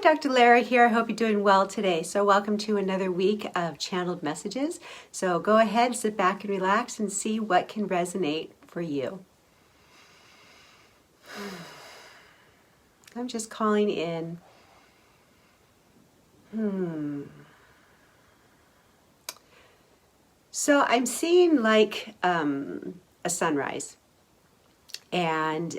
Dr. Lara here. I hope you're doing well today. So welcome to another week of channeled messages. So go ahead, sit back and relax and see what can resonate for you. I'm just calling in. So I'm seeing like a sunrise and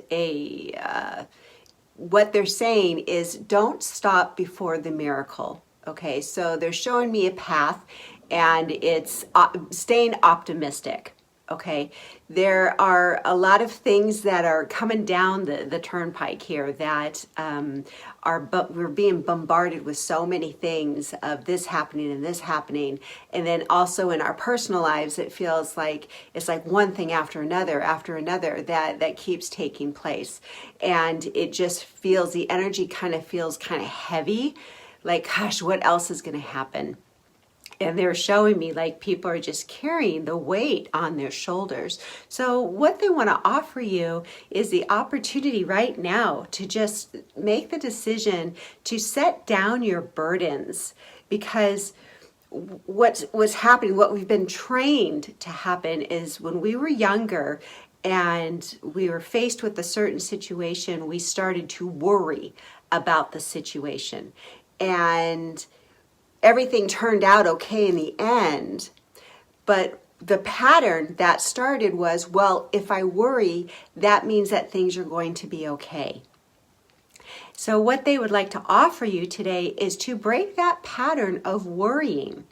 what they're saying is don't stop before the miracle. Okay, so they're showing me a path and it's staying optimistic. Okay, there are a lot of things that are coming down the turnpike here that but we're being bombarded with so many things of this happening and this happening, and then also in our personal lives it feels like it's like one thing after another that keeps taking place, and it just feels, the energy kind of feels kind of heavy, like gosh, what else is going to happen? And they're showing me like people are just carrying the weight on their shoulders. So what they want to offer you is the opportunity right now to just make the decision to set down your burdens, because what's happening, what we've been trained to happen is when we were younger and we were faced with a certain situation, we started to worry about the situation. And everything turned out okay in the end, but the pattern that started was, well, if I worry, that means that things are going to be okay. So what they would like to offer you today is to break that pattern of worrying.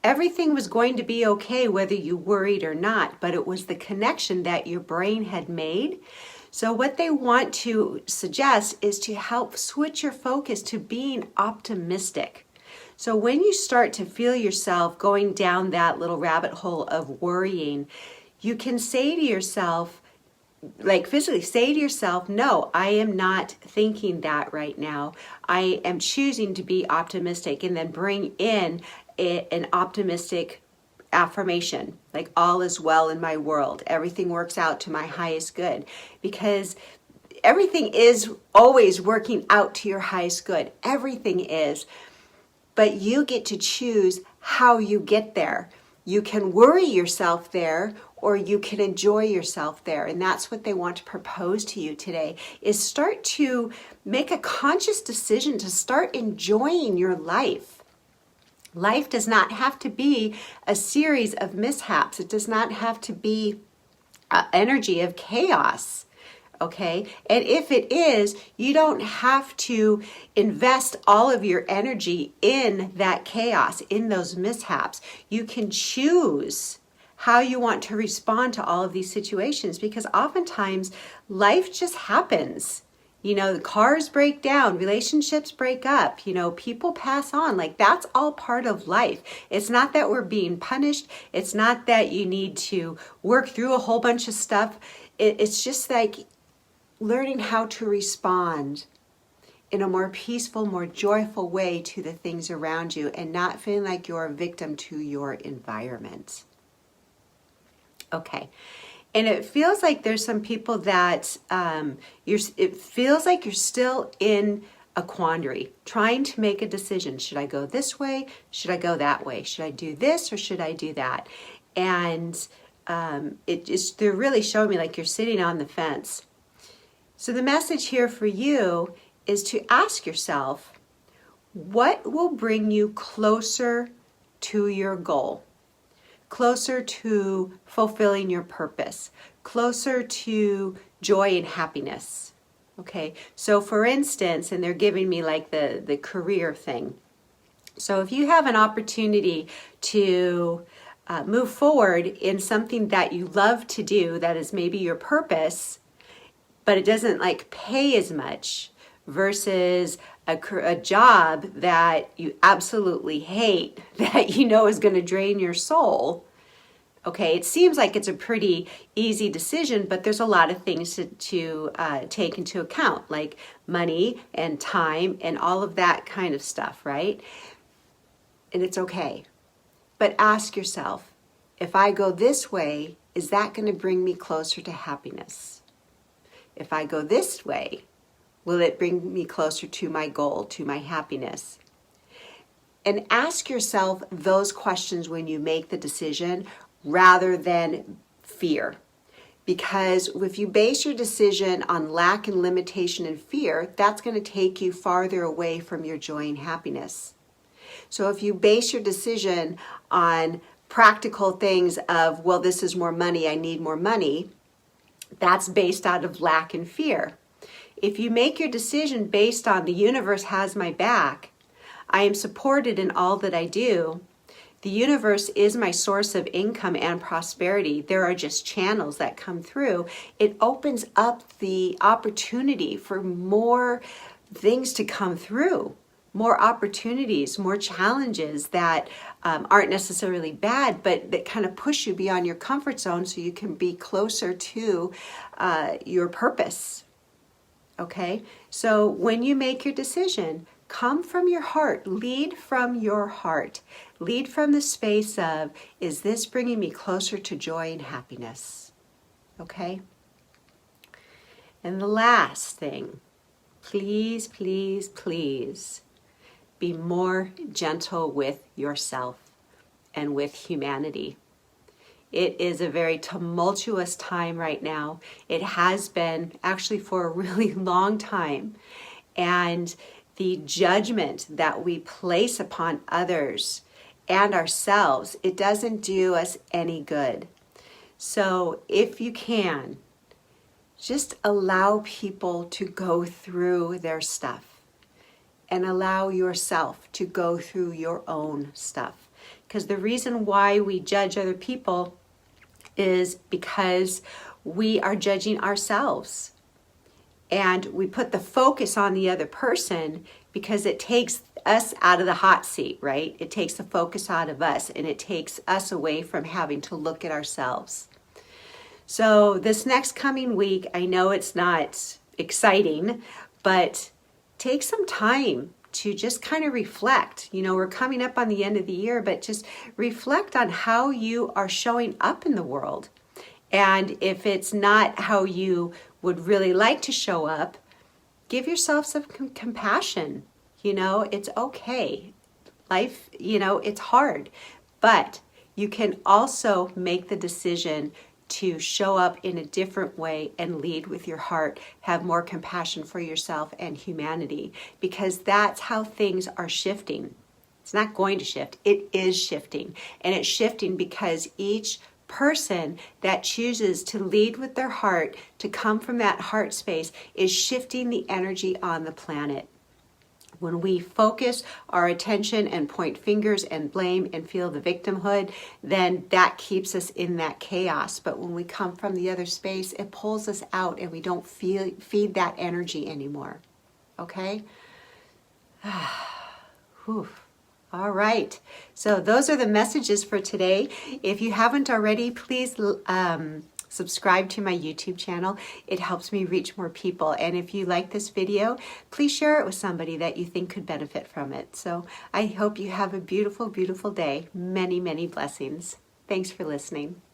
Everything was going to be okay whether you worried or not, but it was the connection that your brain had made. So what they want to suggest is to help switch your focus to being optimistic. So when you start to feel yourself going down that little rabbit hole of worrying, you can say to yourself, like physically say to yourself, no, I am not thinking that right now. I am choosing to be optimistic, and then bring in an optimistic affirmation, like all is well in my world. Everything works out to my highest good, because everything is always working out to your highest good. Everything is. But you get to choose how you get there. You can worry yourself there, or you can enjoy yourself there. And that's what they want to propose to you today, is start to make a conscious decision to start enjoying your life. Life does not have to be a series of mishaps. It does not have to be an energy of chaos. Okay, and if it is, you don't have to invest all of your energy in that chaos, in those mishaps. You can choose how you want to respond to all of these situations, because oftentimes life just happens. You know, the cars break down, relationships break up, you know, people pass on. Like, that's all part of life. It's not that we're being punished. It's not that you need to work through a whole bunch of stuff. It's just like learning how to respond in a more peaceful, more joyful way to the things around you, and not feeling like you're a victim to your environment. Okay. And it feels like there's some people that it feels like you're still in a quandary, trying to make a decision. Should I go this way? Should I go that way? Should I do this or should I do that? And they're really showing me like you're sitting on the fence. So the message here for you is to ask yourself, what will bring you closer to your goal, closer to fulfilling your purpose, closer to joy and happiness? Okay, so for instance, and they're giving me like the career thing. So if you have an opportunity to move forward in something that you love to do, that is maybe your purpose, but it doesn't like pay as much, versus a job that you absolutely hate, that you know is going to drain your soul. Okay, it seems like it's a pretty easy decision, but there's a lot of things to take into account, like money and time and all of that kind of stuff, right? And it's okay. But ask yourself, if I go this way, is that going to bring me closer to happiness? If I go this way, Will it bring me closer to my goal, to my happiness? And ask yourself those questions when you make the decision rather than fear. Because if you base your decision on lack and limitation and fear, that's going to take you farther away from your joy and happiness. So if you base your decision on practical things of, well, this is more money, I need more money, that's based out of lack and fear. If you make your decision based on the universe has my back, I am supported in all that I do, the universe is my source of income and prosperity, there are just channels that come through, it opens up the opportunity for more things to come through, more opportunities, more challenges that aren't necessarily bad, but that kind of push you beyond your comfort zone so you can be closer to your purpose. Okay? So when you make your decision, come from your heart, lead from your heart. Lead from the space of, is this bringing me closer to joy and happiness? Okay? And the last thing, please, please, please, be more gentle with yourself and with humanity. It is a very tumultuous time right now. It has been actually for a really long time. And the judgment that we place upon others and ourselves, it doesn't do us any good. So if you can, just allow people to go through their stuff and allow yourself to go through your own stuff. Because the reason why we judge other people is because we are judging ourselves. And we put the focus on the other person because it takes us out of the hot seat, right? It takes the focus out of us and it takes us away from having to look at ourselves. So this next coming week, I know it's not exciting, but take some time to just kind of reflect. You know, we're coming up on the end of the year, but just reflect on how you are showing up in the world. And if it's not how you would really like to show up, give yourself some compassion. You know, it's okay. Life, you know, it's hard. But you can also make the decision to show up in a different way and lead with your heart, have more compassion for yourself and humanity, because that's how things are shifting. It's not going to shift, it is shifting. And it's shifting because each person that chooses to lead with their heart, to come from that heart space, is shifting the energy on the planet. When we focus our attention and point fingers and blame and feel the victimhood, then that keeps us in that chaos. But when we come from the other space, it pulls us out and we don't feed that energy anymore. Okay? Whew. All right. So those are the messages for today. If you haven't already, please subscribe to my YouTube channel. It helps me reach more people. And if you like this video, please share it with somebody that you think could benefit from it. So I hope you have a beautiful, beautiful day. Many, many blessings. Thanks for listening.